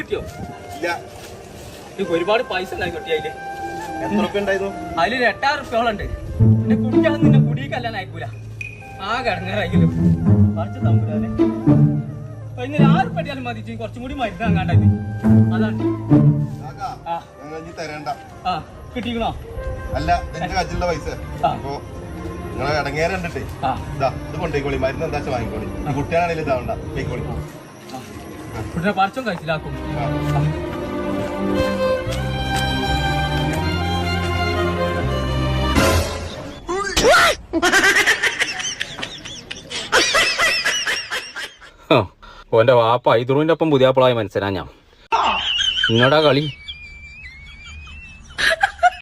കിട്ടിയോ? ഇല്ല. ഒരുപാട് പൈസ ഉണ്ടായി കിട്ടിയ എത്ര റുപ്യ ഉണ്ടായിരുന്നു? അതിലൊരു 8000 റുപ്യോളുണ്ട്. പിന്നെ കുടിക്കാൻ നിന്നെ കുടിക്കല്ലാൻ അയക്കൂല. ആകെ ഇടങ്ങേറായില്ലോ. കുറച്ച് തമ്പുരാനെ ഇന്ന് 6 റുപ്യ അടിയാലും മതി. കുറച്ചും കൂടി മരുന്ന് അങ്ങാണ്ടായി. അതാണ് തരണ്ട. ആ കിട്ടിക്കണോ? അല്ല എന്റെ കയ്യിലുള്ള പൈസ അപ്പൊ നിങ്ങളെ ഇടങ്ങേറെ കണ്ടിട്ടേ ഇതാ ഇത് കൊണ്ടേക്കോളി. മരുന്ന് എന്താ വാങ്ങിക്കോളി. കുട്ടിയാണെങ്കിലും ഇതാവണ്ട പോയിക്കോളി. കുട്ടിനെ പറിച്ചും കഴിച്ചിലാക്കും. ഓന്റെ വാപ്പ ഐദുറിന്റെ ഒപ്പം പുതിയ പിള്ളായി മനസ്സിലാ ഞാൻ. ഇന്നോടാ കളി.